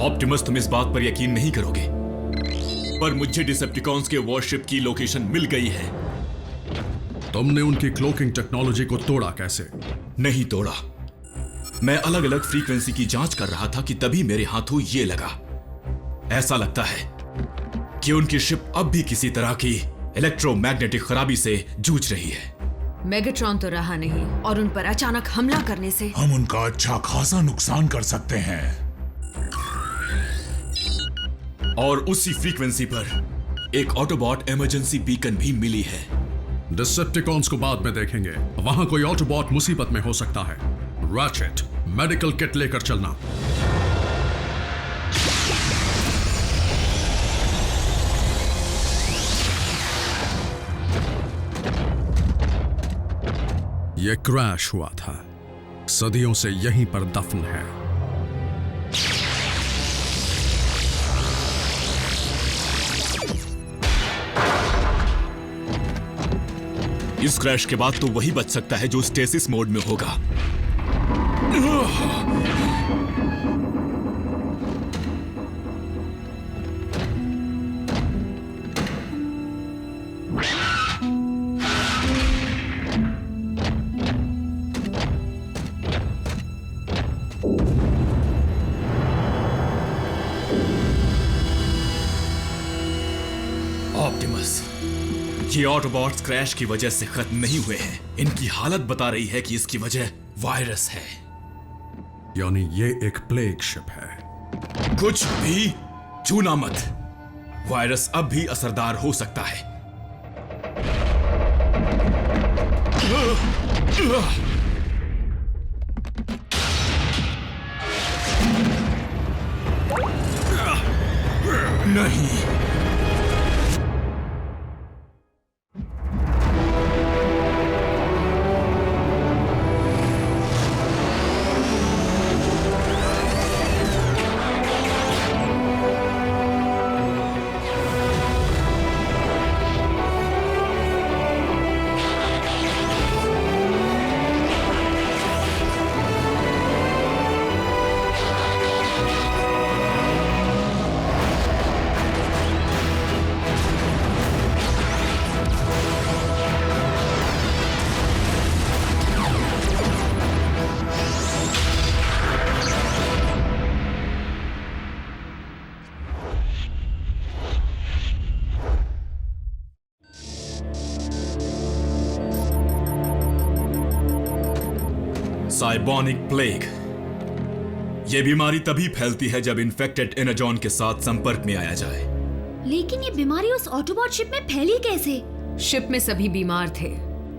Optimus, तुम इस बात पर यकीन नहीं करोगे, पर मुझे डिसेप्टिकॉन्स के वॉरशिप की लोकेशन मिल गई है। तुमने उनकी क्लोकिंग टेक्नोलॉजी को तोड़ा कैसे? नहीं तोड़ा, मैं अलग अलग फ्रीक्वेंसी की जांच कर रहा था कि तभी मेरे हाथों ये लगा। ऐसा लगता है कि उनकी शिप अब भी किसी तरह की इलेक्ट्रोमैग्नेटिक खराबी से जूझ रही है। मेगाट्रॉन तो रहा नहीं और उन पर अचानक हमला करने से हम उनका अच्छा खासा नुकसान कर सकते हैं। और उसी फ्रीक्वेंसी पर एक ऑटोबॉट इमरजेंसी बीकन भी मिली है। डिसेप्टिकॉन्स को बाद में देखेंगे, वहां कोई ऑटोबॉट मुसीबत में हो सकता है। रैचेट, मेडिकल किट लेकर चलना। यह क्रैश हुआ था, सदियों से यहीं पर दफन है। इस क्रैश के बाद तो वही बच सकता है जो स्टेसिस मोड में होगा। ऑप्टिमस, ये ऑटोबॉट्स क्रैश की वजह से खत्म नहीं हुए हैं। इनकी हालत बता रही है कि इसकी वजह वायरस है। यानी ये एक प्लेग शिप है। कुछ भी छूना मत, वायरस अब भी असरदार हो सकता है। नहीं, साइबोनिक प्लेग। यह बीमारी तभी फैलती है जब इन्फेक्टेड एनर्जॉन के साथ संपर्क में आया जाए। लेकिन ये बीमारी उस ऑटोबॉट शिप में फैली कैसे? शिप में सभी बीमार थे।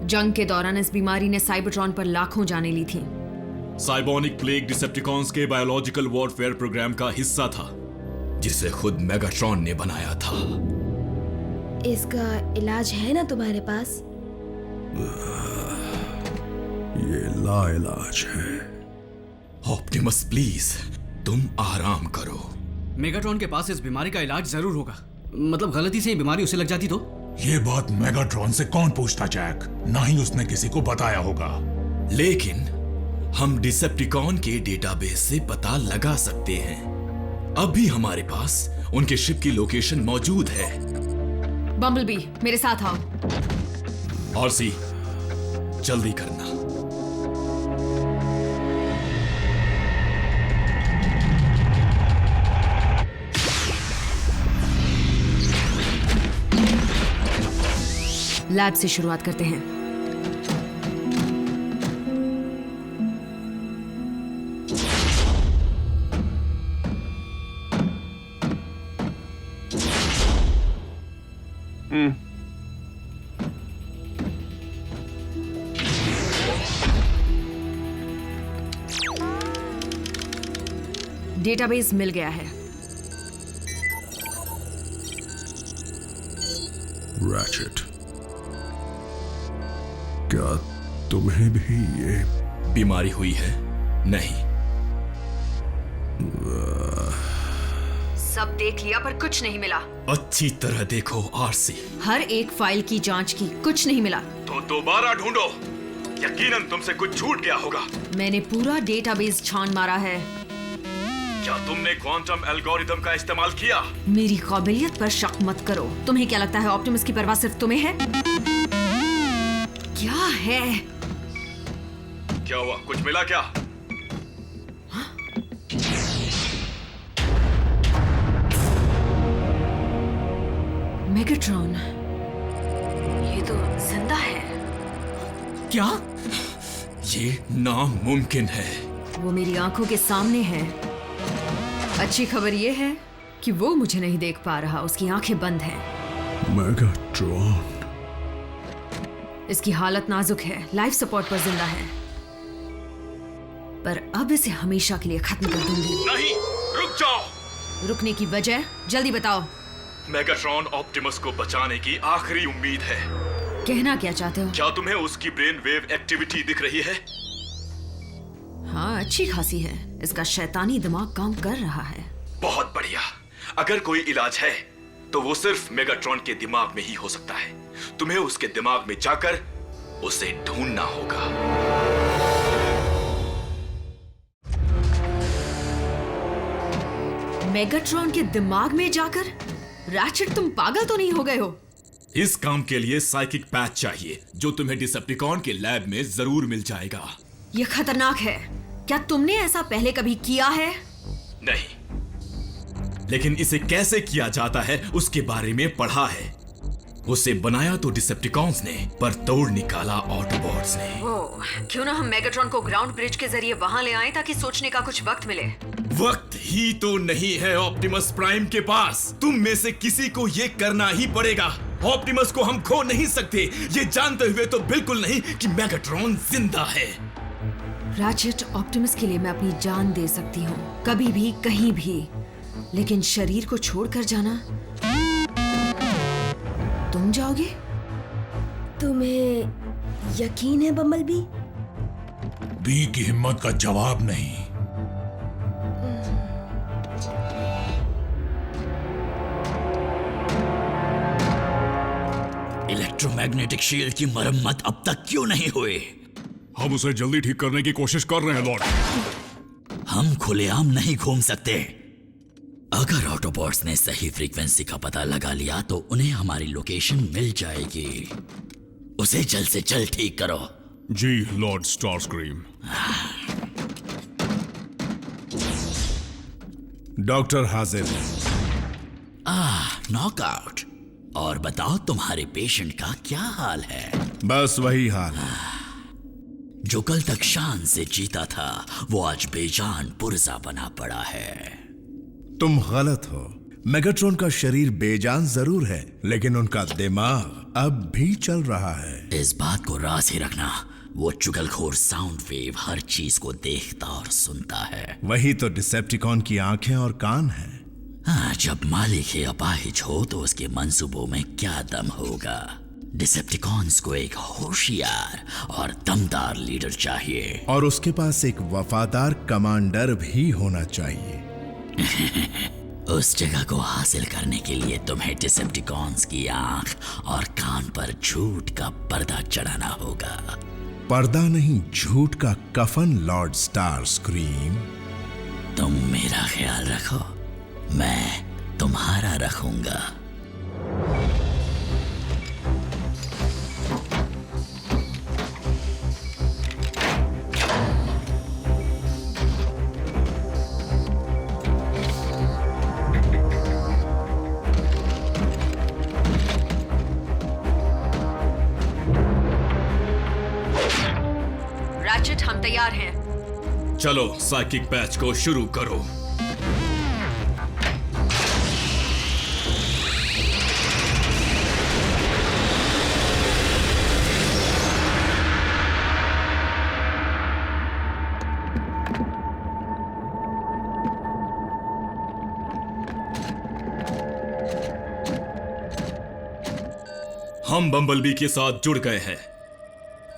जंग के दौरान इस बीमारी ने साइबरट्रॉन पर लाखों जानें ली थी। साइबोनिक प्लेग डिसेप्टिकॉन्स के बायोलॉजिकल वॉरफेयर प्रोग्राम का हिस्सा था, जिसे खुद मेगाट्रॉन ने बनाया था। इसका इलाज है ना तुम्हारे पास? ये लाइलाज है। ऑप्टिमस प्लीज, तुम आराम करो। मेगाट्रॉन के पास इस बीमारी का इलाज जरूर होगा। मतलब गलती से ये बीमारी उसे लग जाती तो? ये बात मेगाट्रॉन से कौन पूछता जैक? ना ही उसने किसी को बताया होगा। लेकिन हम डिसेप्टिकॉन के डेटाबेस से पता लगा सकते हैं। अभी हमारे पास उनके शिप की लोकेशन मौजूद है। बम्बलबी, मेरे साथ आओ। ऑर्सी, जल्दी करना। लैब से शुरुआत करते हैं। डेटाबेस मिल गया है। रैचेट, क्या तुम्हें भी ये बीमारी हुई है? नहीं। सब देख लिया पर कुछ नहीं मिला। अच्छी तरह देखो आरसी। हर एक फाइल की जांच की, कुछ नहीं मिला। तो दोबारा ढूंढो, यकीनन तुमसे कुछ छूट गया होगा। मैंने पूरा डेटाबेस छान मारा है। क्या तुमने क्वांटम एल्गोरिथम का इस्तेमाल किया? मेरी काबिलियत पर शक मत करो। तुम्हें क्या लगता है ऑप्टिमस की परवाह सिर्फ तुम्हें है? क्या है? क्या हुआ? कुछ मिला क्या? मेगाट्रॉन, ये तो जिंदा है। क्या? ये नामुमकिन है। वो मेरी आंखों के सामने है। अच्छी खबर ये है कि वो मुझे नहीं देख पा रहा, उसकी आंखें बंद हैं। मेगाट्रॉन। इसकी हालत नाजुक है, लाइफ सपोर्ट पर जिंदा है, पर अब इसे हमेशा के लिए खत्म कर दूंगी। नहीं, रुक जाओ। रुकने की वजह जल्दी बताओ। मेगाट्रॉन ऑप्टिमस को बचाने की आखिरी उम्मीद है। कहना क्या चाहते हो? क्या तुम्हें उसकी ब्रेन वेव एक्टिविटी दिख रही है? हाँ, अच्छी खासी है। इसका शैतानी दिमाग काम कर रहा है। बहुत बढ़िया। अगर कोई इलाज है तो वो सिर्फ मेगाट्रॉन के दिमाग में ही हो सकता है। तुम्हें उसके दिमाग में जाकर उसे ढूंढना होगा। मेगाट्रॉन के दिमाग में जाकर? रैचेट, तुम पागल तो नहीं हो गए हो? इस काम के लिए साइकिक पैच चाहिए, जो तुम्हें डिसेप्टिकॉन के लैब में जरूर मिल जाएगा। यह खतरनाक है। क्या तुमने ऐसा पहले कभी किया है? नहीं, लेकिन इसे कैसे किया जाता है उसके बारे में पढ़ा है। उसे बनाया तो डिसेप्टिकॉन्स ने, पर तोड़ निकाला ऑटोबॉट्स ने। ओह, क्यों ना हम मेगाट्रॉन को ग्राउंड ब्रिज के जरिए वहां ले आएं ताकि सोचने का कुछ वक्त मिले। वक्त ही तो नहीं है ऑप्टिमस प्राइम के पास। तुम में से किसी को ये करना ही पड़ेगा। ऑप्टिमस को हम खो नहीं सकते, ये जानते हुए तो बिल्कुल नहीं कि मेगाट्रॉन जिंदा है। रैचेट, ऑप्टिमस के लिए मैं अपनी जान दे सकती हूँ, कभी भी कहीं भी, लेकिन शरीर को छोड़कर जाना? तुम जाओगे? तुम्हें यकीन है बम्बलबी? बी की हिम्मत का जवाब नहीं। इलेक्ट्रोमैग्नेटिक शील्ड की मरम्मत अब तक क्यों नहीं हुई? हम उसे जल्दी ठीक करने की कोशिश कर रहे हैं लॉर्ड। हम खुलेआम नहीं घूम सकते। अगर ऑटोबॉट्स ने सही फ्रीक्वेंसी का पता लगा लिया तो उन्हें हमारी लोकेशन मिल जाएगी। उसे जल्द से जल्द ठीक करो। जी लॉर्ड स्टारस्क्रीम। डॉक्टर हाजिर। नॉकआउट। और बताओ तुम्हारे पेशेंट का क्या हाल है? बस वही हाल है। जो कल तक शान से जीता था वो आज बेजान पुर्जा बना पड़ा है। तुम गलत हो। मेगाट्रॉन का शरीर बेजान जरूर है, लेकिन उनका दिमाग अब भी चल रहा है। इस बात को राज ही रखना। वो चुगलखोर साउंड वेव हर चीज को देखता और सुनता है। वही तो डिसेप्टिकॉन की आंखें और कान हैं। जब मालिक ही अपाहिज हो तो उसके मंसूबों में क्या दम होगा? डिसेप्टिकॉन्स को एक होशियार और दमदार लीडर चाहिए, और उसके पास एक वफादार कमांडर भी होना चाहिए। उस जगह को हासिल करने के लिए तुम्हें डिसेप्टिकॉन्स की आंख और कान पर झूठ का पर्दा चढ़ाना होगा। पर्दा नहीं, झूठ का कफन लॉर्ड स्टारस्क्रीम। तुम मेरा ख्याल रखो, मैं तुम्हारा रखूंगा। रैचेट, हम तैयार हैं। चलो साइकिक पैच को शुरू करो। हम बम्बलबी के साथ जुड़ गए हैं।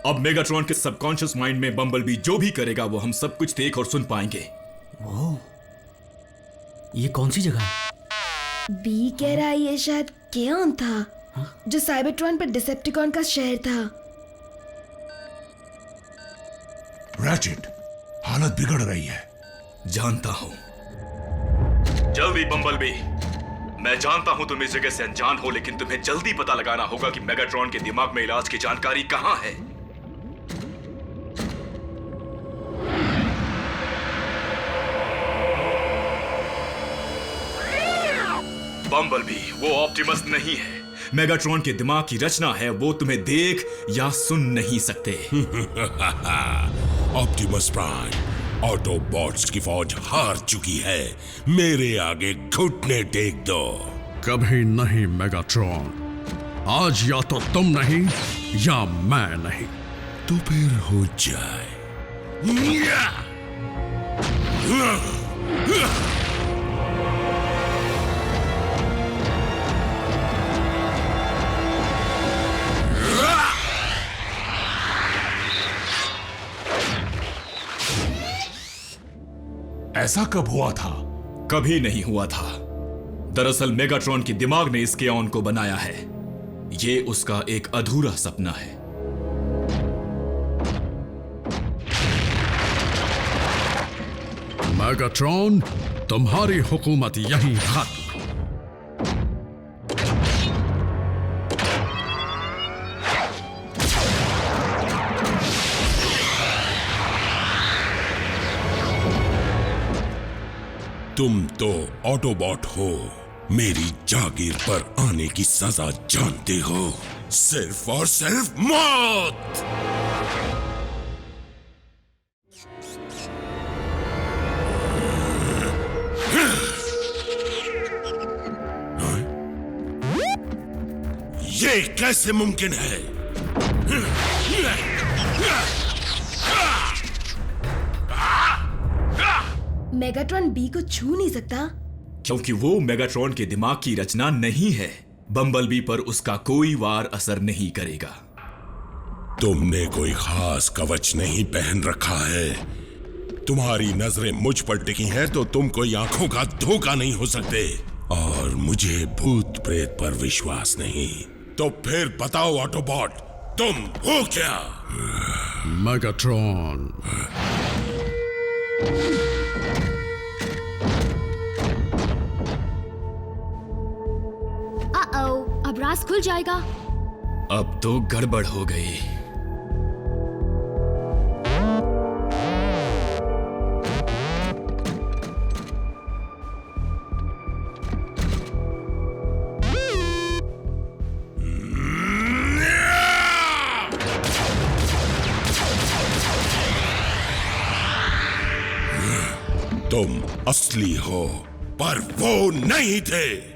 अब मेगाट्रॉन के सबकॉन्शियस माइंड में बम्बलबी जो भी करेगा वो हम सब कुछ देख और सुन पाएंगे। ओह, ये कौन सी जगह है? बी कह रहा है ये शायद केओन था, जो साइबरट्रॉन पर डिसेप्टिकॉन का शहर था। रैचेट, हालत बिगड़ रही है। जानता हूं, जल्दी बम्बलबी। मैं जानता हूं तुम इस जगह से अनजान हो, लेकिन तुम्हें जल्दी पता लगाना होगा कि मेगाट्रॉन के दिमाग में इलाज की जानकारी कहां है। बम्बलबी, वो ऑप्टिमस नहीं है। मेगाट्रॉन के दिमाग की रचना है, वो तुम्हें देख या सुन नहीं सकते। ऑप्टिमस प्राइम, ऑटोबॉट्स की फौज हार चुकी है। मेरे आगे घुटने टेक दो। कभी नहीं मेगाट्रॉन। आज या तो तुम नहीं या मैं नहीं। तो फिर हो जाए। ऐसा कब हुआ था? कभी नहीं हुआ था। दरअसल मेगाट्रॉन के दिमाग ने इस केऑन को बनाया है। ये उसका एक अधूरा सपना है। मेगाट्रॉन, तुम्हारी हुकूमत यहीं खत्म। तुम तो ऑटोबॉट हो, मेरी जागीर पर आने की सजा जानते हो। सिर्फ और सिर्फ मौत। ये कैसे मुमकिन है? मेगाट्रॉन बी को छू नहीं सकता क्योंकि वो मेगाट्रॉन के दिमाग की रचना नहीं है। बम्बलबी पर उसका कोई वार असर नहीं करेगा। तुमने कोई खास कवच नहीं पहन रखा है। तुम्हारी नजरें मुझ पर टिकी हैं तो तुम कोई आंखों का धोखा नहीं हो सकते। और मुझे भूत प्रेत पर विश्वास नहीं। तो फिर बताओ ऑटोबॉट, तुम हो क्या? मेगाट्रॉन, अब राज खुल जाएगा। अब तो गड़बड़ हो गई। तुम असली हो, पर वो नहीं थे।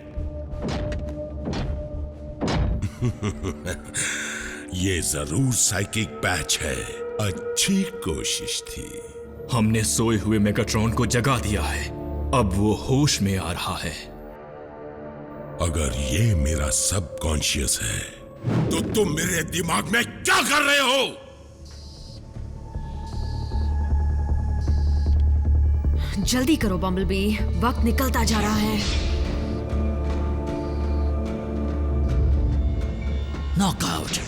ये जरूर साइकिक पैच है। अच्छी कोशिश थी। हमने सोए हुए मेगाट्रॉन को जगा दिया है। अब वो होश में आ रहा है। अगर ये मेरा सबकॉन्शियस है तो तुम मेरे दिमाग में क्या कर रहे हो? जल्दी करो बम्बलबी, वक्त निकलता जा रहा है। नॉकआउट।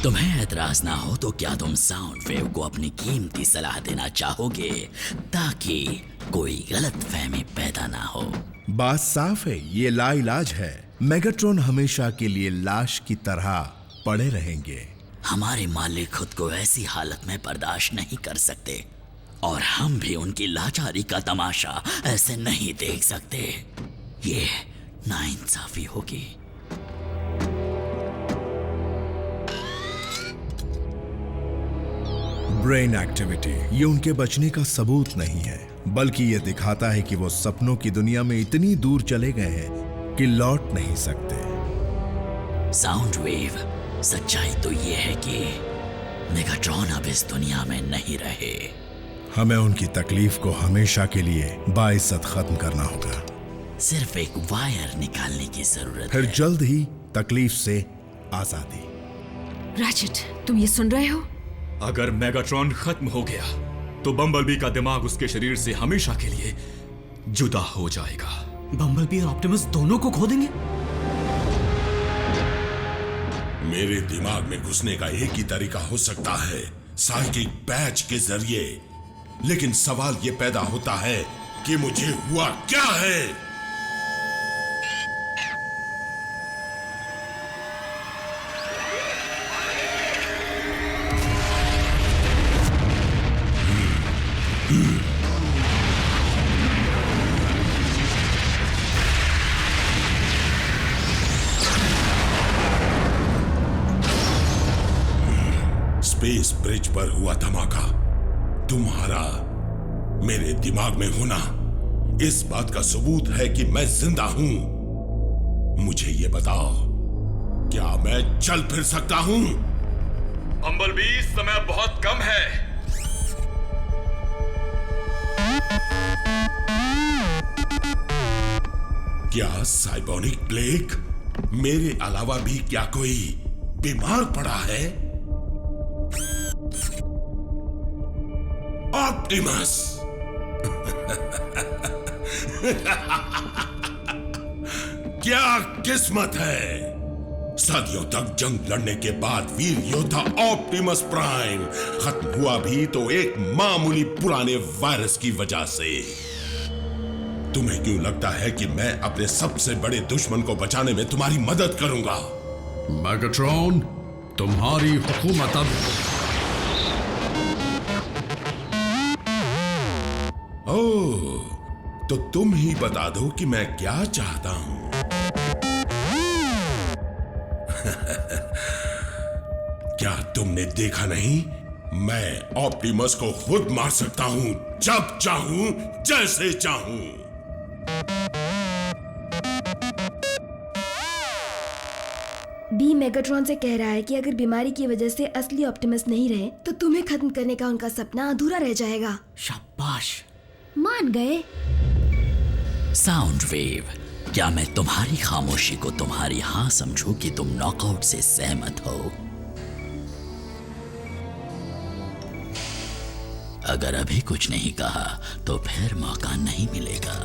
तुम्हें एतराज ना हो तो क्या तुम साउंड वेव को अपनी कीमती सलाह देना चाहोगे ताकि कोई गलत फहमी पैदा ना हो? बात साफ है, ये लाइलाज है। मेगाट्रॉन हमेशा के लिए लाश की तरह पड़े रहेंगे। हमारे मालिक खुद को ऐसी हालत में बर्दाश्त नहीं कर सकते और हम भी उनकी लाचारी का तमाशा ऐसे नहीं देख सकते। ये नाइंसाफी होगी। ब्रेन एक्टिविटी ये उनके बचने का सबूत नहीं है, बल्कि ये दिखाता है कि वो सपनों की दुनिया में इतनी दूर चले गए हैं कि लौट नहीं सकते। साउंड वेव, सच्चाई तो ये है कि मेगाट्रॉन अब इस दुनिया में नहीं रहे। हमें उनकी तकलीफ को हमेशा के लिए बाइज्जत खत्म करना होगा। सिर्फ एक वायर निकालने की जरूरत फिर है। जल्द ही तकलीफ से आजादी। रैचेट, तुम ये सुन रहे हो? अगर मेगाट्रॉन खत्म हो गया तो बम्बलबी का दिमाग उसके शरीर से हमेशा के लिए जुदा हो जाएगा। बम्बलबी और ऑप्टिमस दोनों को खो देंगे? मेरे दिमाग में घुसने का एक ही तरीका हो सकता है, साइकिक पैच के जरिए। लेकिन सवाल यह पैदा होता है कि मुझे हुआ क्या है। स्पेस ब्रिज पर हुआ धमाका, तुम्हारा मेरे दिमाग में होना इस बात का सबूत है कि मैं जिंदा हूं। मुझे ये बताओ, क्या मैं चल फिर सकता हूं? बम्बलबी, समय बहुत कम है। क्या साइबोनिक प्लेग मेरे अलावा भी क्या कोई बीमार पड़ा है? ऑप्टिमस क्या किस्मत है। सदियों तक जंग लड़ने के बाद वीर योद्धा ऑप्टिमस प्राइम खत्म हुआ भी तो एक मामूली पुराने वायरस की वजह से। तुम्हें क्यों लगता है कि मैं अपने सबसे बड़े दुश्मन को बचाने में तुम्हारी मदद करूंगा? मैगाट्रॉन, तुम्हारी हुकूमत अब ओह, तो तुम ही बता दो कि मैं क्या चाहता हूं। क्या तुमने देखा नहीं? मैं ऑप्टिमस को खुद मार सकता हूं, जब चाहूं, जैसे चाहूं। बी मेगाट्रॉन से कह रहा है कि अगर बीमारी की वजह से असली ऑप्टिमस नहीं रहे तो तुम्हें खत्म करने का उनका सपना अधूरा रह जाएगा। शाबाश, मान गए। साउंड वेव, क्या मैं तुम्हारी खामोशी को तुम्हारी हाँ समझूं कि तुम नॉकआउट से सहमत हो? अगर अभी कुछ नहीं कहा तो फिर मौका नहीं मिलेगा।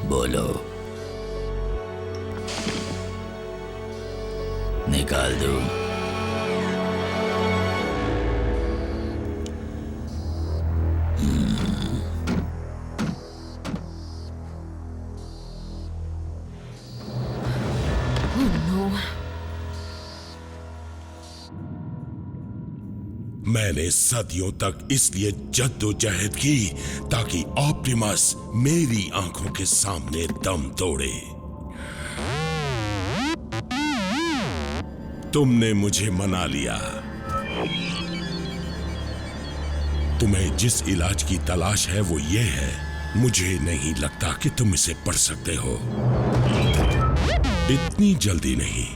बोलो, निकाल दो। मैंने सदियों तक इसलिए जद्दोजहद की ताकि ऑप्टिमस मेरी आंखों के सामने दम तोड़े। तुमने मुझे मना लिया। तुम्हें जिस इलाज की तलाश है वो ये है। मुझे नहीं लगता कि तुम इसे पढ़ सकते हो। इतनी जल्दी नहीं।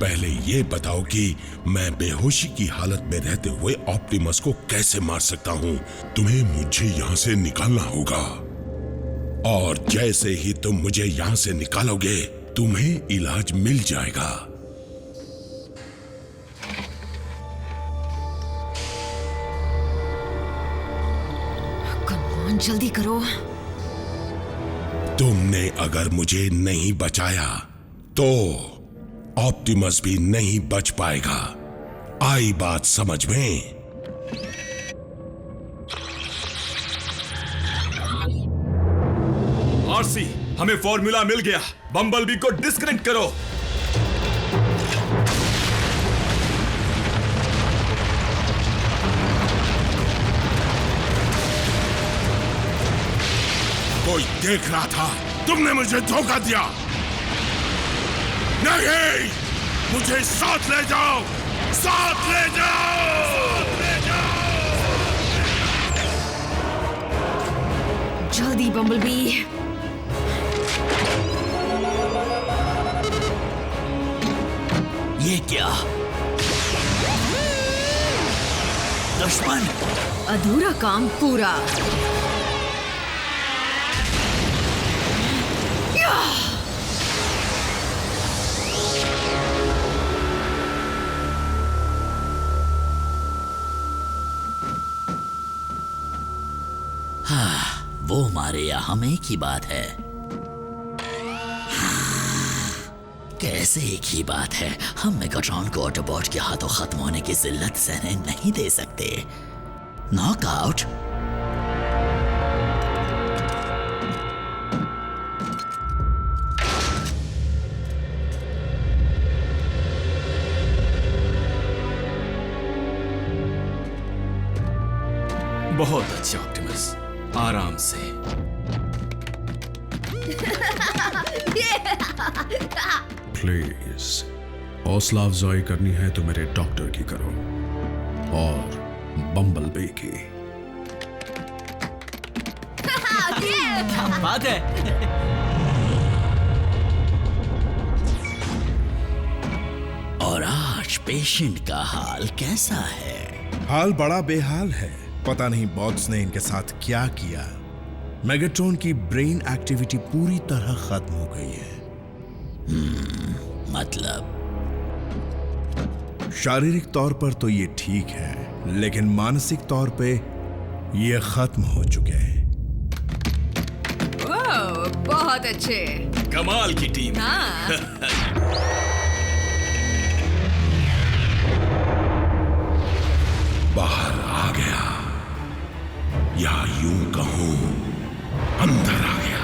पहले ये बताओ कि मैं बेहोशी की हालत में रहते हुए ऑप्टिमस को कैसे मार सकता हूं। तुम्हें मुझे यहां से निकालना होगा, और जैसे ही तुम मुझे यहां से निकालोगे तुम्हें इलाज मिल जाएगा। कम ऑन, जल्दी करो। तुमने अगर मुझे नहीं बचाया तो ऑप्टिमस भी नहीं बच पाएगा। आई बात समझ में? आरसी, हमें फॉर्मूला मिल गया। बम्बलबी को डिस्कनेक्ट करो। कोई देख रहा था, तुमने मुझे धोखा दिया। नहीं, मुझे साथ ले जाओ, साथ ले जाओ, ले जाओ। जल्दी बम्बलबी। ये क्या? दुश्मन? अधूरा काम पूरा। वो मारे या हम एक ही बात है। कैसे एक ही बात है? हम मेगाट्रॉन को ऑटोबॉट के हाथों खत्म होने की जिल्लत सहने नहीं दे सकते। नॉकआउट? बहुत अच्छा ऑप्टिमस, आराम से। प्लीज, हौसला अफजाई करनी है तो मेरे डॉक्टर की करो, और बम्बल बी की। क्या बात है। और आज पेशेंट का हाल कैसा है? हाल बड़ा बेहाल है। पता नहीं बॉट्स ने इनके साथ क्या किया। मेगाट्रॉन की ब्रेन एक्टिविटी पूरी तरह खत्म हो गई है। मतलब शारीरिक तौर पर तो ये ठीक है, लेकिन मानसिक तौर पे ये खत्म हो चुके हैं। ओह, बहुत अच्छे। कमाल की टीम। हाँ। बाहर आ गया, या यूं कहूं अंदर आ गया।